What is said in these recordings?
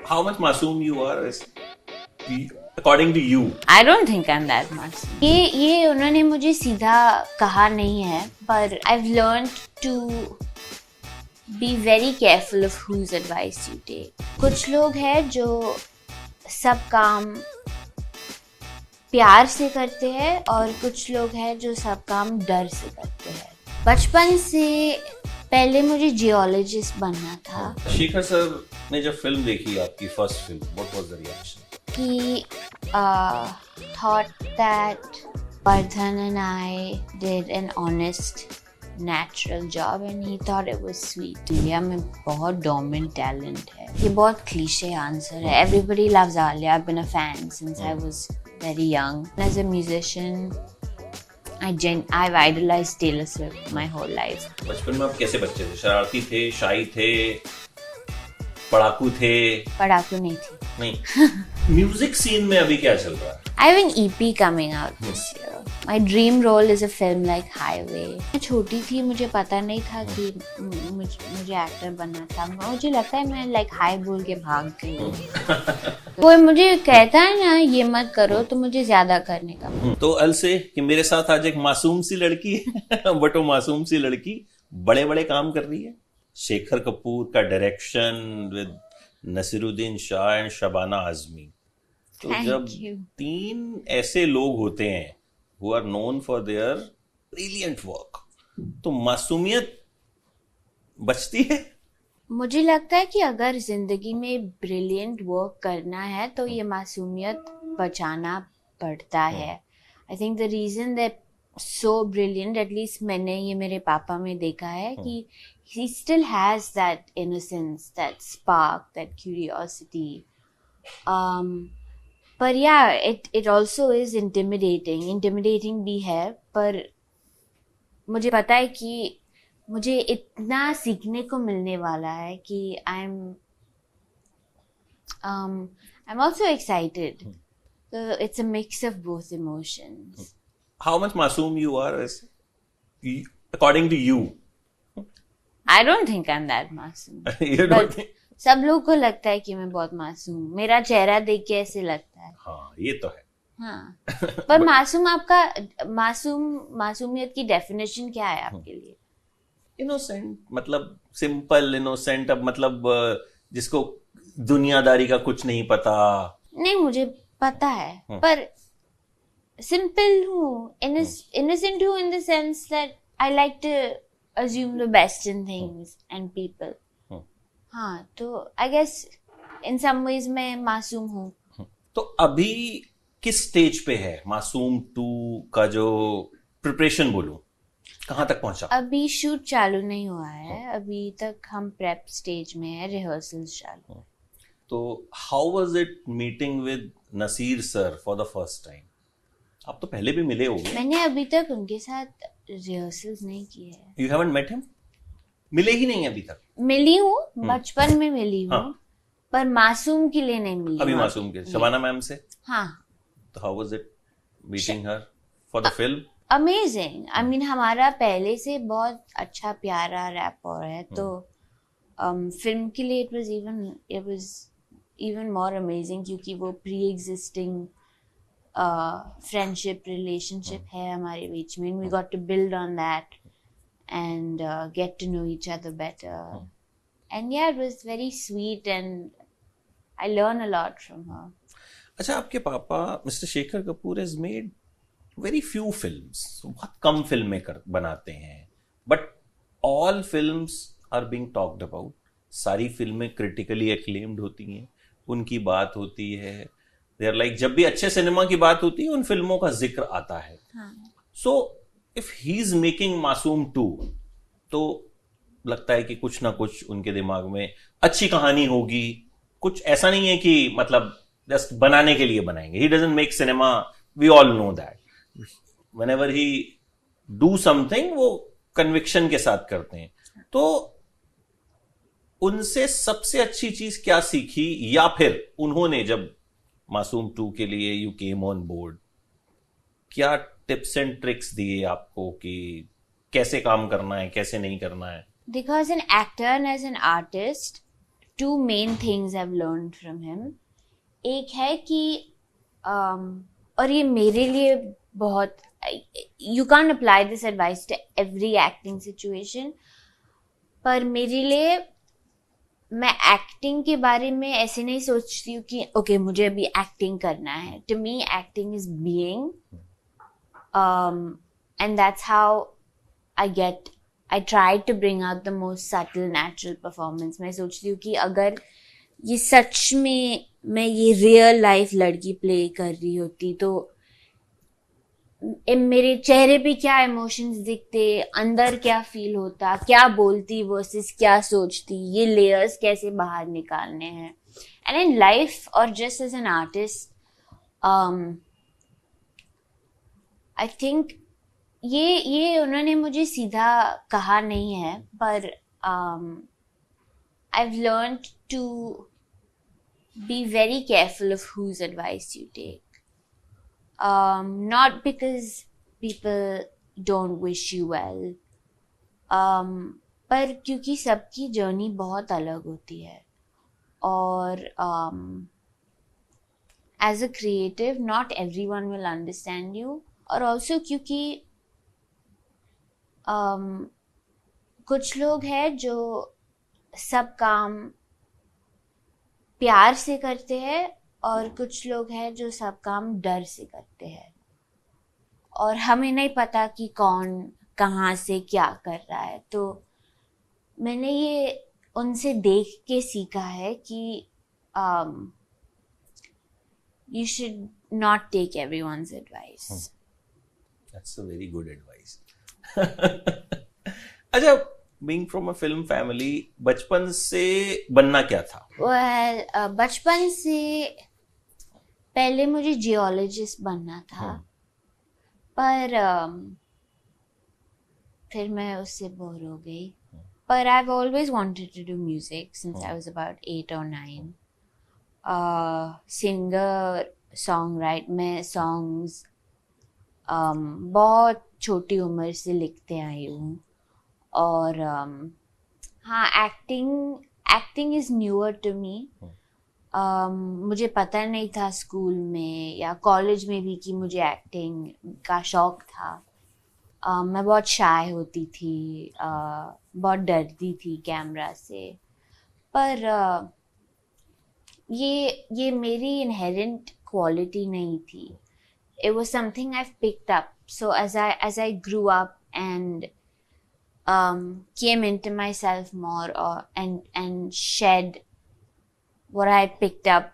how much masoom you are according to you? I don't think I'm that much. ये उन्होंने मुझे सीधा कहा नहीं है, पर I've learned to be very careful of whose advice you take. कुछ लोग हैं जो सब काम प्यार से करते हैं और कुछ लोग हैं जो सब काम डर से करते हैं. बचपन से पहले मुझे जियोलॉजिस्ट बनना था. शेखर सर ने जब फिल्म देखी आपकी first film, what was the reaction? He thought that Vardhan and I did an honest, natural job and he thought it was sweet. India में बहुत dominant talent है. ये बहुत cliche answer है. Everybody loves Alia. I've been a fan since I was very young. As a musician, I've idolized Taylor Swift my whole life. बचपन में आप कैसे बच्चे थे? शरारती थे, शाई थे, पढ़ाकू थे? पढ़ाकू नहीं थी. नहीं. म्यूजिक सीन में अभी क्या चल रहा है? I have an EP coming out this year. My dream role is a film like Highway. मैं छोटी थी, मुझे पता नहीं था कि मुझे एक्टर बनना था. मुझे लगता है मैं like हाई बोल के भाग गई. कोई मुझे कहता है ना ये मत करो तो मुझे ज्यादा करने का. तो अल से कि मेरे साथ आज एक मासूम सी लड़की है बट वो मासूम सी लड़की बड़े बड़े काम कर रही है. शेखर कपूर का direction with Naseeruddin Shah and Shabana Azmi. तो जब तीन ऐसे लोग होते हैं who are known for their brilliant work, तो मासूमियत बचती है. मुझे लगता है कि अगर जिंदगी में ब्रिलियंट वर्क करना है तो ये मासूमियत बचाना पड़ता है. I think the reason that so brilliant, at least मैंने ये मेरे पापा में देखा है कि he still has that innocence, that spark, that curiosity. पर it also is intimidating भी है. पर मुझे पता है कि मुझे इतना सीखने को मिलने वाला है कि I'm also excited. So it's a mix of both emotions. How much masoom you are according to you? I don't think I'm that मासूम. You don't think? सब लोग को लगता है कि मैं बहुत मासूम. मेरा चेहरा देख के ऐसे लगता है. हाँ, ये तो है. हाँ. पर मासूम आपका मासूमियत की डेफिनेशन क्या है आपके लिए? इनोसेंट, मतलब सिंपल इनोसेंट. अब मतलब जिसको दुनियादारी का कुछ नहीं पता. नहीं, मुझे पता है, पर सिंपल हूँ, इनोसेंट हूँ in the sense that I like to assume the best in things and people. हाँ, तो I guess in some ways मैं मासूम हूँ. तो अभी किस स्टेज पे है मासूम 2 का जो प्रिपरेशन बोलूं, कहाँ तक पहुंचा? अभी शूट चालू नहीं हुआ है. अभी तक हम प्रेप स्टेज में है, रिहर्सल्स चालू. तो how was it meeting with Naseer sir for the first time? आप तो पहले भी मिले होंगे. मैंने अभी तक उनके साथ रिहर्सल्स नहीं किए हैं. You haven't met him? मिले ही नहीं अभी तक? मिली हूँ, बचपन में मिली हूँ. हाँ. पर मासूम के लिए नहीं मिली. अभी मासूम के शबाना मैम से? हाँ. तो how was it meeting her for the film? Amazing. I mean हमारा पहले से बहुत अच्छा प्यारा रैपर है. तो फिल्म के लिए it was even more amazing क्योंकि वो प्री एग्जिस्टिंग फ्रेंडशिप रिलेशनशिप है हमारे बीच में. We got to build on that and get to know each other better. And yeah, it was very sweet and I learned a lot from her. अच्छा, आपके पापा mister Shekhar Kapoor has made very few films. बहुत कम फिल्में बनाते हैं, but all films are being talked about. सारी फिल्में critically acclaimed होती हैं, उनकी बात होती है. They are like, जब भी अच्छे सिनेमा की बात होती है उन फिल्मों का जिक्र आता है. So if he's making मासूम 2, तो लगता है कि कुछ ना कुछ उनके दिमाग में अच्छी कहानी होगी. कुछ ऐसा नहीं है कि मतलब जस्ट बनाने के लिए बनाएंगे. He doesn't make cinema, we all know that. Whenever he do something, वो conviction के साथ करते हैं. तो उनसे सबसे अच्छी चीज क्या सीखी, या फिर उन्होंने जब मासूम 2 के लिए यू केम ऑन बोर्ड, क्या टिप्स एंड ट्रिक्स दिए आपको कि कैसे काम करना है, कैसे नहीं करना है? Because an actor and as an artist, two main things I've learned from him. एक है कि और ये मेरे लिए बहुत, you can't apply this advice to every acting situation, पर मेरे लिए मैं एक्टिंग के बारे में ऐसे नहीं सोचती हूँ कि ओके मुझे अभी एक्टिंग करना है. To me acting is being, and that's how I try to bring out the most subtle natural performance. मैं सोचती हूँ कि अगर ये सच में मैं ये रियल लाइफ लड़की प्ले कर रही होती तो मेरे चेहरे पे क्या इमोशंस दिखते, अंदर क्या फील होता, क्या बोलती वर्सेस क्या सोचती, ये लेयर्स कैसे बाहर निकालने हैं. एंड इन लाइफ और just as an artist, I think ये उन्होंने मुझे सीधा कहा नहीं है, पर I've learned to be very careful of whose advice you take. Not because people don't wish you well, पर क्योंकि सबकी जर्नी बहुत अलग होती है. और as a creative, not everyone will understand you. और also क्योंकि कुछ लोग हैं जो सब काम प्यार से करते हैं और कुछ लोग हैं जो सब काम डर से करते हैं, और हमें नहीं पता कि कौन कहाँ से क्या कर रहा है. तो मैंने ये उनसे देख के सीखा है कि you should not take everyone's advice. That's a very good advice. अच्छा, being from a film family, बचपन से बनना क्या था? Well, बचपन से पहले मुझे जियोलॉजिस्ट बनना था, पर फिर मैं उससे बोर हो गई. पर I've always wanted to do music since I was about 8 or 9. Singer, songwriter, मैं songs बहुत छोटी उम्र से लिखते आई हूँ. और हाँ, acting is newer to me. मुझे पता नहीं था स्कूल में या कॉलेज में भी कि मुझे एक्टिंग का शौक था. मैं बहुत शाय होती थी, बहुत डरती थी कैमरा से, पर ये मेरी इनहेरेंट क्वालिटी नहीं थी. It was something I've picked up. So as I grew up and came into myself more, and shed what I picked up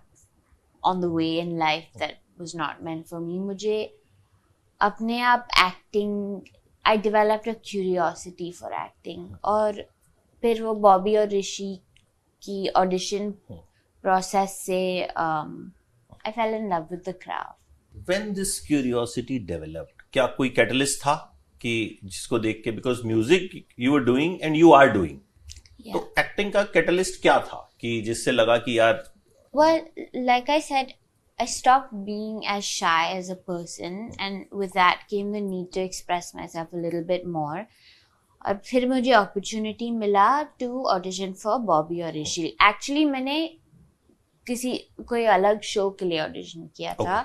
on the way in life that was not meant for me, मुझे अपने आप I developed a curiosity for acting. और फिर वो बॉबी और ऋषि की audition process से I fell in love with the craft. When this curiosity developed, क्या कोई कैटलिस्ट था कि जिसको देख के, because music you were doing and you are doing, तो एक्टिंग का कैटलिस्ट क्या था कि जिससे लगा कि यार? Well, like I said, I stopped being as shy as a person, and with that came the need to express myself a little bit more. और फिर मुझे opportunity मिला to audition for बॉबी और ऋषि. Actually मैंने कोई अलग शो के लिए ऑडिशन किया था,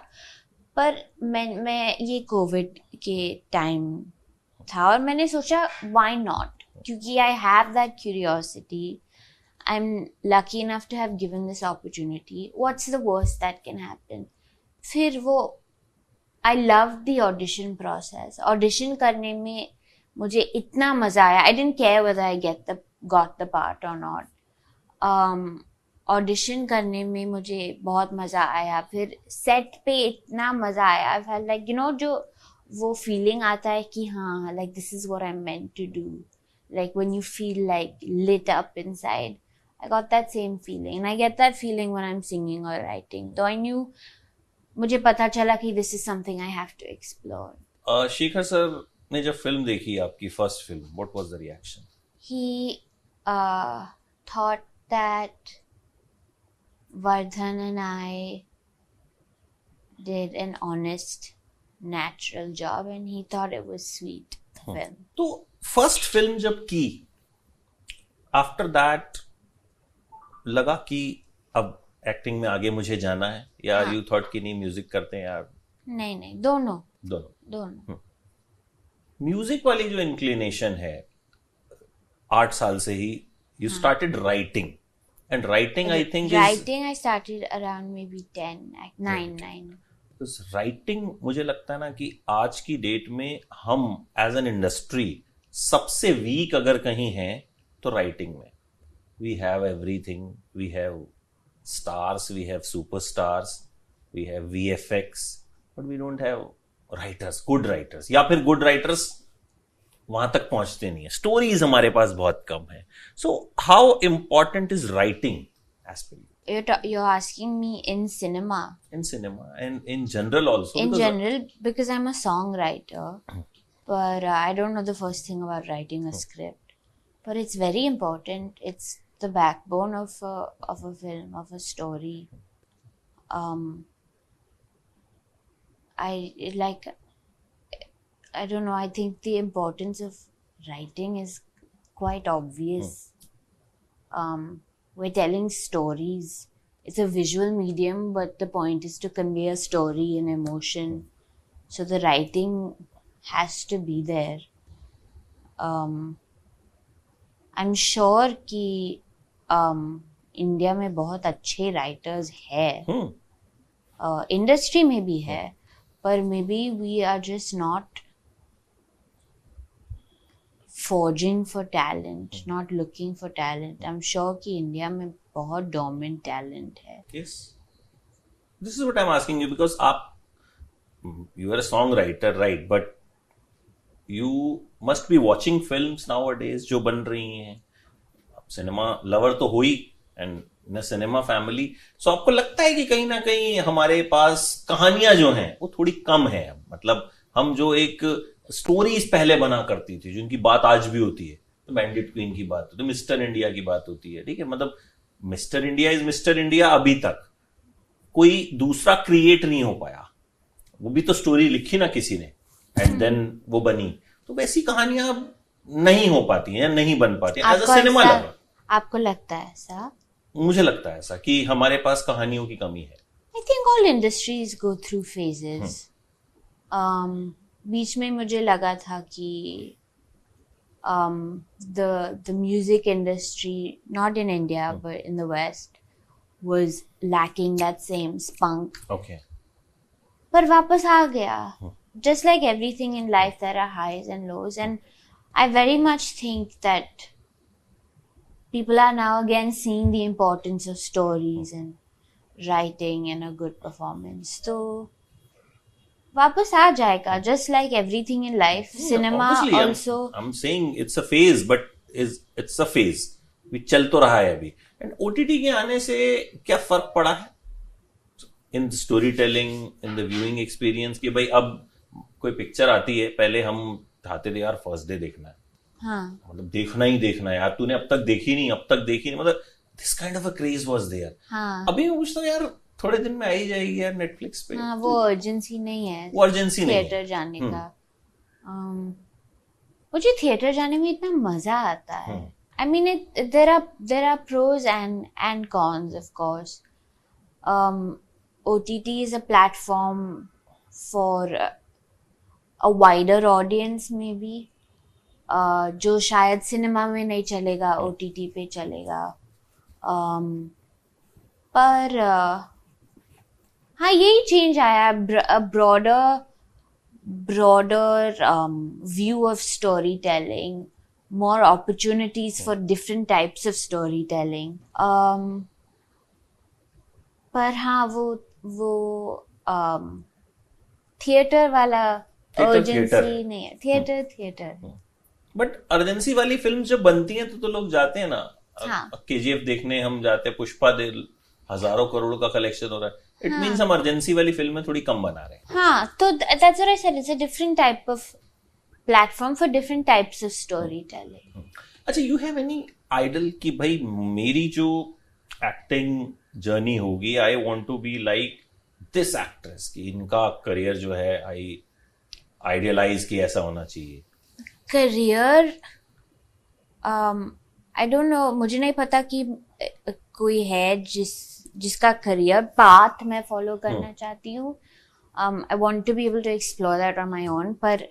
पर मैं ये कोविड के टाइम था और मैंने सोचा व्हाई नॉट, क्योंकि I have that curiosity. I am lucky enough to have given this opportunity. What's the worst that can happen. फिर वो I love the audition process. Audition करने में मुझे इतना मज़ा आया. I didn't care whether I got the part और not. Audition करने में मुझे बहुत मज़ा आया. फिर सेट पे इतना मज़ा आया. I felt like, you know, जो वो फीलिंग आता है कि हाँ, like this is what I am meant to do. Like when you feel like lit up inside. I got that same feeling, and I get that feeling when I am singing और writing. तो I knew, मुझे पता चला कि this is something I have to explore. Shekhar sir ने जब film देखी, आपकी first film, what was the reaction? He thought that Vardhan and I did an honest, natural job, and he thought it was sweet. The film. तो first film जब की, after that लगा कि अब एक्टिंग में आगे मुझे जाना है, या हाँ. यू थॉट कि नहीं म्यूजिक करते हैं यार? नहीं, दोनों दोनों। म्यूजिक वाली जो इंक्लिनेशन है 8 साल से ही, you started writing, and writing I think Writing I started around maybe 10, like 9. Writing मुझे लगता है ना कि आज की डेट में हम एज एन इंडस्ट्री सबसे वीक अगर कहीं हैं तो राइटिंग में। We have everything, we have stars, we have superstars, we have VFX, but we don't have writers, good writers, या फिर गुड राइटर्स वहां तक पहुंचते नहीं है। स्टोरीज हमारे पास बहुत कम है। So how important is writing as पर You're asking me in cinema? in cinema and in general also? In general, because I'm a songwriter, but I don't know the first thing about writing a script. But it's very important. It's the backbone of a film, of a story. I don't know. I think the importance of writing is quite obvious. We're telling stories. It's a visual medium, but the point is to convey a story and emotion. So the writing has to be there. I'm sure कि India में बहुत अच्छे writers है, industry में भी है, पर maybe we are just not forging for talent, not looking for talent. I'm sure कि इंडिया में बहुत डोमिनेंट टैलेंट है. Yes, this is what I'm asking you, because you are a songwriter, right? But you must be watching films nowadays जो बन रही हैं. Cinema lover तो हो ही, एंड इन सिनेमा फैमिली, सो आपको लगता है कि कहीं ना कहीं हमारे पास कहानियां जो हैं वो थोड़ी कम है? मतलब हम जो एक स्टोरीज पहले बना करती थी, जिनकी बात आज भी होती है, तो बैंडिट क्वीन की बात होती है, मिस्टर इंडिया की बात होती है, ठीक है, मतलब mister India is mister India, अभी तक कोई दूसरा क्रिएट नहीं हो पाया। वो भी तो स्टोरी लिखी ना किसी ने, एंड देन वो बनी। तो वैसी कहानियां नहीं हो पाती हैं, नहीं बन पाती एज अ सिनेमा लवर। आपको लगता है ऐसा? मुझे लगता है ऐसा कि हमारे पास कहानियों की कमी है। I think all industries go through phases. बीच में मुझे लगा था कि the music industry, not in India but in the West, was lacking that same spunk. Okay. पर वापस आ गया. Just like everything in life, there are highs and lows, and I very much think that people are now again seeing the importance of stories and writing and a good performance. So वापस आ जाएगा, just like everything in life. Cinema also. I'm saying it's a phase, but it's a phase. भी चल तो रहा है अभी। And OTT के आने से क्या फर्क पड़ा है in the storytelling, in the viewing experience? कि भाई अब कोई पिक्चर आती है, पहले हम चाहते थे यार फर्स्ट डे देखना है, हाँ, मतलब देखना ही देखना है यार, तूने अब तक देखी नहीं, मतलब this kind of a craze was there. हाँ. अभी मैं पूछता हूँ यार थोड़े दिन में आ ही जाएगी यार नेटफ्लिक्स पे। हाँ, वो अर्जेंसी नहीं है, वो अर्जेंसी नहीं है थिएटर जाने का। मुझे थिएटर जाने में इतना मजा आता है। I mean, there are pros and cons, of course. OTT is a platform for a wider audience, maybe, जो शायद सिनेमा में नहीं चलेगा, OTT पे चलेगा। पर हाँ, यही चेंज आया, a broader view of storytelling, more opportunities for different types of storytelling. पर हाँ, वो थिएटर वाला अर्जेंसी नहीं है। थिएटर बट अर्जेंसी वाली फिल्म जब बनती हैं तो लोग जाते हैं ना। हाँ. KGF देखने हम जाते हैं, पुष्पा दे हजारों करोड़ का कलेक्शन हो रहा है। इट मीन्स हम अर्जेंसी वाली फिल्में थोड़ी कम बना रहे हैं। हाँ, तो that's what I said, it's a different type of platform for different types of storytelling. अच्छा, you have any idol कि भाई मेरी जो एक्टिंग जर्नी होगी, I want to be like this actress, कि इनका करियर जो है I idealize कि ऐसा होना चाहिए? Career, I don't know, मुझे नहीं पता कि कोई है जिसका करियर पाथ मैं फॉलो करना चाहती हूँ. I want to be able to explore that on my own, पर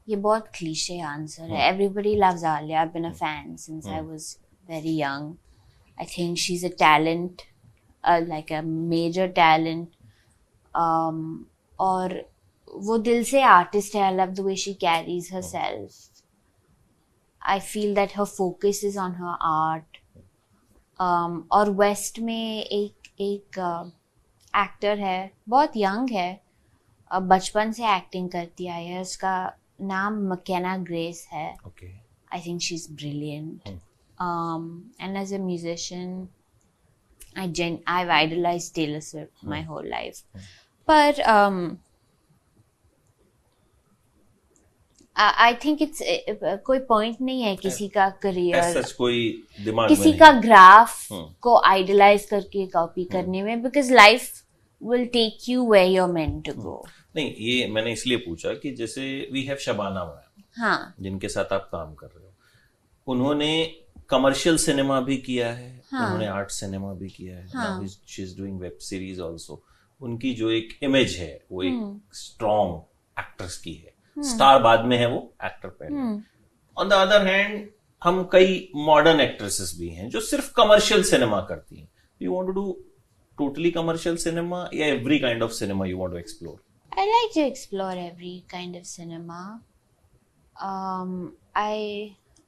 ये बहुत क्लीशे आंसर है. Everybody loves Alia. I've been a fan since I was very young. I think she's a talent, like a major talent. और वो दिल से artist है. I love the way she carries herself. I feel that her focus is on her art. और waste में एक actor है, बहुत यंग है, बचपन से एक्टिंग करती आई है. उसका नाम मकेना ग्रेस है. I think she is brilliant. And as a musician I've idolized Taylor Swift my whole life. पर I think it's कोई पॉइंट नहीं है किसी का करियर, कोई दिमाग किसी का ग्राफ को आइडलाइज करके कॉपी करने में, because life will take you where you are meant to go. नहीं, ये मैंने इसलिए पूछा कि जैसे वी हैव शबाना मैम, हाँ, जिनके साथ आप काम कर रहे हो, उन्होंने कमर्शियल सिनेमा भी किया है, उन्होंने आर्ट सिनेमा भी किया है. Now she is doing web series also. उनकी जो एक इमेज है वो एक स्ट्रॉन्ग एक्ट्रेस की है. स्टार बाद में है, वो एक्टर पहले. ऑन द अदर हैंड हम कई मॉडर्न एक्ट्रेसेस भी हैं जो सिर्फ कमर्शियल सिनेमा करती हैं. You want to do totally commercial cinema या every kind of cinema you want to explore? I like to explore every kind of cinema.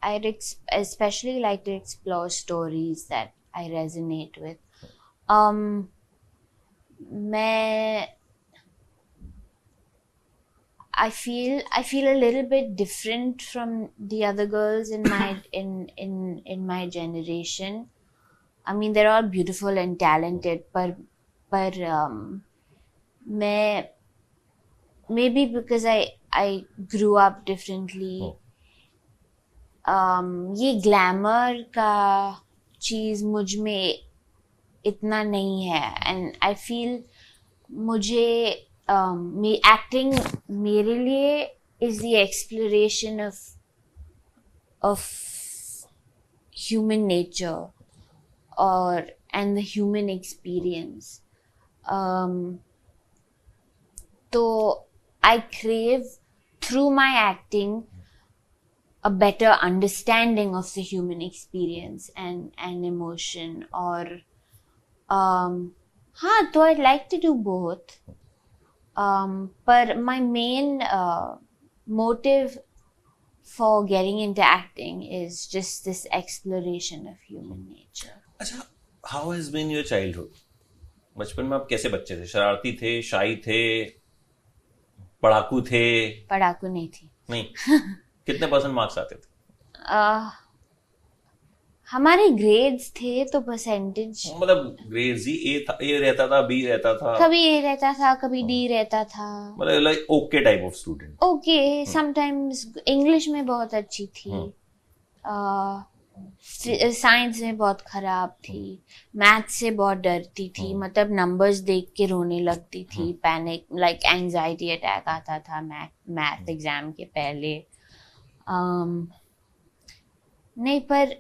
I'd especially like to explore stories that I resonate with. I feel a little bit different from the other girls in my in my generation. I mean, they're all beautiful and talented, but maybe because I grew up differently. ये glamour का चीज मुझ में इतना नहीं है, and I feel मुझे acting मेरे लिए is the exploration of human nature और एंड द ह्यूमन एक्सपीरियंस. तो I crave through my acting a better understanding of the human experience and emotion. Or तो I'd like to do both. But my main motive for getting into acting is just this exploration of human nature. अच्छा, how has been your childhood? बचपन में आप कैसे बच्चे थे? शरारती थे, शाई थे, पढ़ाकू थे? पढ़ाकू नहीं थी. नहीं. कितने % मार्क्स आते थे? हमारे ग्रेड्स थे तो परसेंटेज, मतलब ग्रेड्स ही ए रहता था, बी रहता था, कभी ए रहता था, कभी डी रहता था. मतलब like okay type of student. Okay, sometimes English में बहुत अच्छी थी, साइंस में बहुत खराब थी, मैथ से बहुत डरती थी. मतलब नंबर्स देख के रोने लगती थी, पैनिक लाइक एंजाइटी अटैक आता था मैथ एग्जाम के पहले. नहीं, पर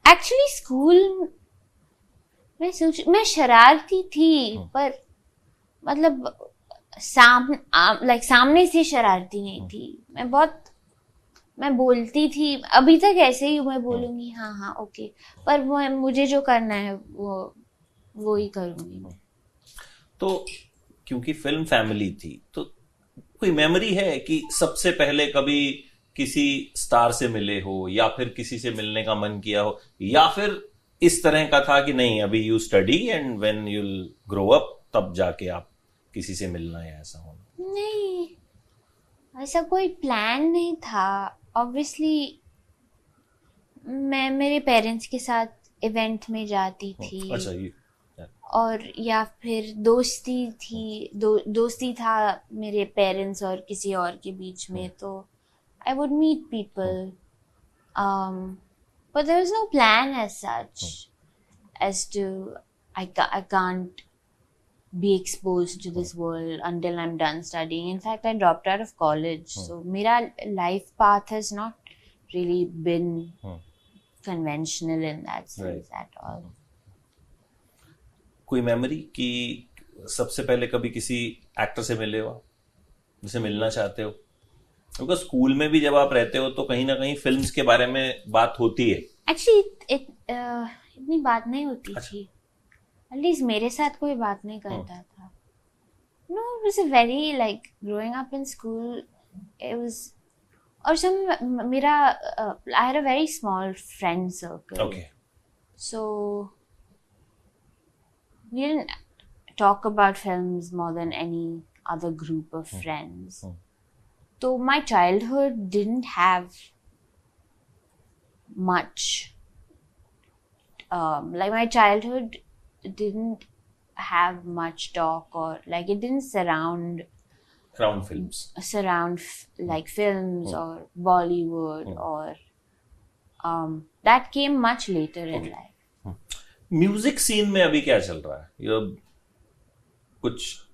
एक्चुअली स्कूल मैं शरारती थी, पर मतलब सामने से शरारती नहीं थी. मैं बोलती थी, अभी तक ऐसे ही मैं बोलूंगी हाँ ओके, पर मुझे जो करना है वो ही करूंगी. तो क्योंकि फिल्म फैमिली थी, तो कोई मेमोरी है कि सबसे पहले कभी किसी स्टार से मिले हो, या फिर किसी से मिलने का मन किया हो, या फिर इस तरह का था कि नहीं अभी you study and when you grow up तब जाके आप किसी से मिलना या ऐसा होना? नहीं, ऐसा कोई प्लान नहीं था. ऑब्वियसली मैं मेरे पेरेंट्स के साथ इवेंट में जाती थी. अच्छा, और या फिर दोस्ती था मेरे पेरेंट्स और किसी और के बीच में, तो I would meet people, but there was no plan as such as to I can't be exposed to this world until I'm done studying. In fact, I dropped out of college, so मेरा life path has not really been conventional in that sense at all. कोई memory कि सबसे पहले कभी किसी actor से मिले हो जिसे मिलना चाहते हो? क्योंकि स्कूल में भी जब आप रहते हो तो कहीं ना कहीं फिल्म्स के बारे में बात होती है. Actually, इतनी बात नहीं होती थी. At least मेरे साथ कोई बात नहीं करता था. No, it was a very like growing up in school. It was, or I had a very small friend circle. Okay. So we didn't talk about films more than any other group of friends. So my childhood didn't have much. Like my childhood didn't have much talk, or like it didn't surround films. Like films or Bollywood or that came much later in life. Music scene में अभी क्या चल रहा है? कुछ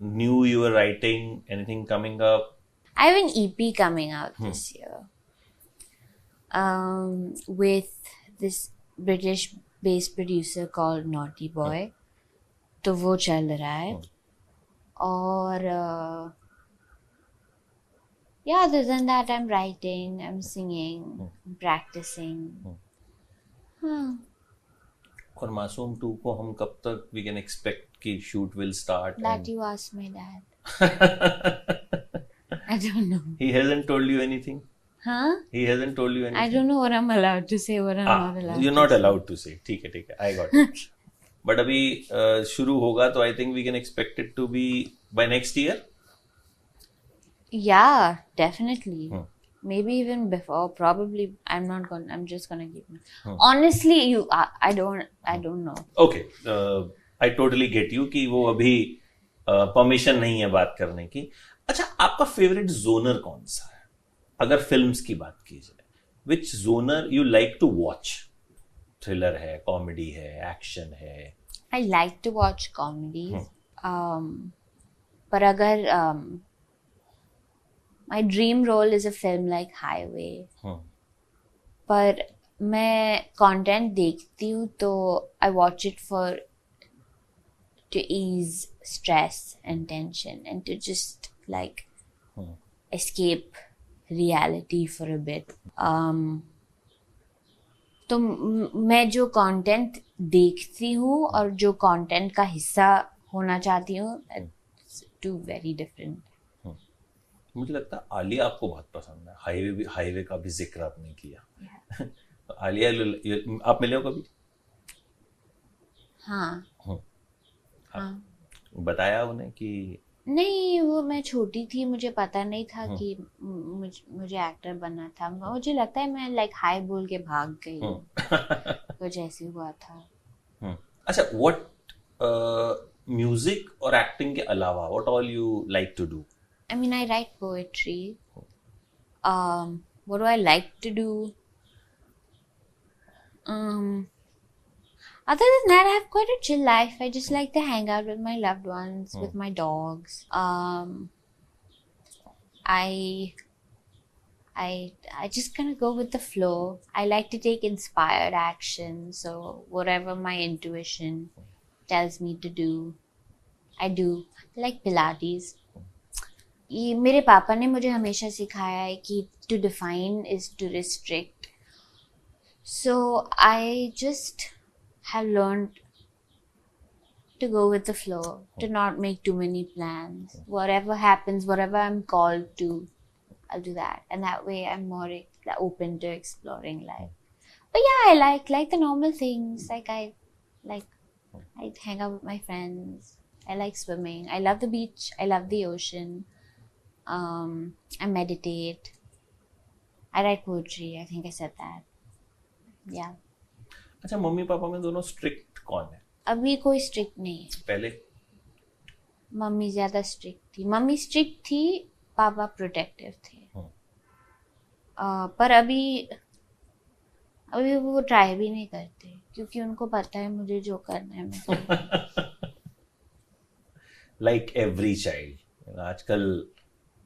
new you are writing, anything coming up? I have an EP coming out this year with this British-based producer called Naughty Boy. तो वो चल रहा है. और yeah, other than that, I'm writing, I'm singing, I'm practicing. और मासूम 2 को हम कब तक we can expect कि shoot will start? That you ask my dad. I don't know. He hasn't told you anything? Huh? He hasn't told you anything? I don't know what I'm allowed to say, what I'm not allowed You're not allowed to say. ठीक है, I got it. But अभी शुरू होगा तो I think we can expect it to be by next year? Yeah, definitely. Maybe even before. Probably, I'm just gonna keep. Honestly, I don't know. Okay, I totally get you कि वो अभी permission नहीं है बात करने की. अच्छा, आपका फेवरेट जोनर कौन सा है अगर फिल्म्स की बात की जाए? Which genre you like to watch? Thriller है, कॉमेडी है, एक्शन है? I like to watch comedies. पर अगर my dream role is a film like Highway. पर मैं content देखती हूँ तो I watch it to ease stress and tension and to just like escape reality for a bit. तो मैं जो कंटेंट देखती हूँ और जो कंटेंट का हिस्सा होना चाहती हूँ, टू वेरी डिफरेंट. मुझे लगता है आलिया आपको बहुत पसंद है. हाईवे का भी जिक्र आपने किया. आलिया, आप मिले हो कभी? हाँ. बताया उन्हें कि नहीं, वो मैं छोटी थी, मुझे पता नहीं था कि मुझे एक्टर बनना था. मुझे लगता है मैं लाइक हाई बोल के भाग गई. कुछ ऐसे हुआ था. अच्छा, व्हाट म्यूजिक और एक्टिंग के अलावा what all you like to do? I mean, I write poetry. What do I like to do? Other than that, I have quite a chill life. I just like to hang out with my loved ones, with my dogs. I just kind of go with the flow. I like to take inspired action. So whatever my intuition tells me to do, I do. I like Pilates. ये मेरे पापा ने मुझे हमेशा सिखाया है कि to define is to restrict. So I just have learned to go with the flow, to not make too many plans. Whatever happens, whatever I'm called to, I'll do that. And that way I'm more open to exploring life. But yeah, I like the normal things. Like I hang out with my friends. I like swimming. I love the beach. I love the ocean. I meditate. I write poetry. I think I said that. Yeah. अच्छा, mummy papa में दोनों strict कौन है? अभी कोई strict नहीं है. पहले मम्मी ज्यादा स्ट्रिक्ट थी. मम्मी स्ट्रिक्ट थी, पापा प्रोटेक्टिव थे. पर अभी वो ट्राई भी नहीं करते क्योंकि उनको पता है मुझे जो करना है मैं. Like every child, आजकल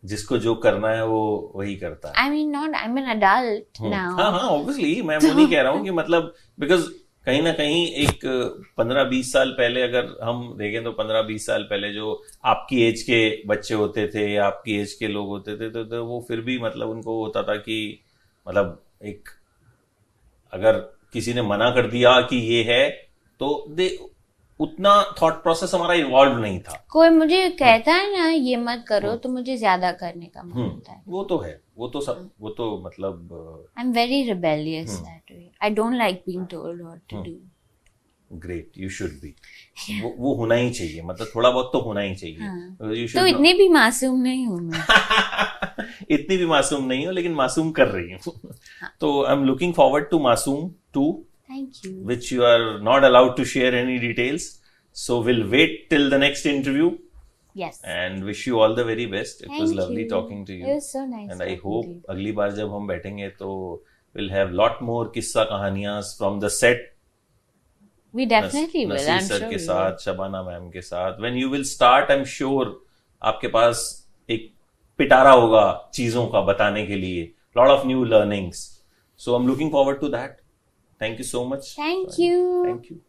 जिसको जो करना है वो वही करता है. I mean, not, I'm an adult now. हाँ हाँ, ऑब्वियसली मैं वो नहीं कह रहा हूँ कि मतलब बिकॉज कहीं ना कहीं एक 15-20 साल पहले अगर हम देखें तो 15-20 साल पहले जो आपकी एज के बच्चे होते थे या आपकी एज के लोग होते थे तो वो फिर भी मतलब उनको होता था कि मतलब एक अगर किसी ने मना कर दिया कि ये है तो दे उतना थॉट प्रोसेस हमारा इवॉल्व नहीं था. कोई मुझे कहता है ना ये मत करो तो मुझे ज्यादा करने का मन होता है. वो तो है, वो तो सब, वो तो मतलब I am very rebellious that way. I don't like being told what to do. Great, you should be. वो होना ही चाहिए, मतलब थोड़ा बहुत तो होना ही चाहिए. You should तो not- इतनी भी मासूम नहीं हूँ मैं. इतनी भी मासूम नहीं हो लेकिन मासूम कर रही हूँ. तो I am looking forward to Masoom 2, Thank you. which you are not allowed to share any details. So we'll wait till the next interview Yes. and wish you all the very best. It was Thank lovely you. talking to you. It was so nice. And I talking hope to you. अगली बार जब हम बैठेंगे तो we'll have lot more किस्सा कहानियां from the set. We definitely will. Naseer I'm sir sure के we साथ, Shabana ma'am के साथ. When you will start, I'm sure आपके पास एक पिटारा होगा चीजों का बताने के लिए. Lot of new learnings. So I'm looking forward to that. Thank you so much. will. Thank you. Thank you.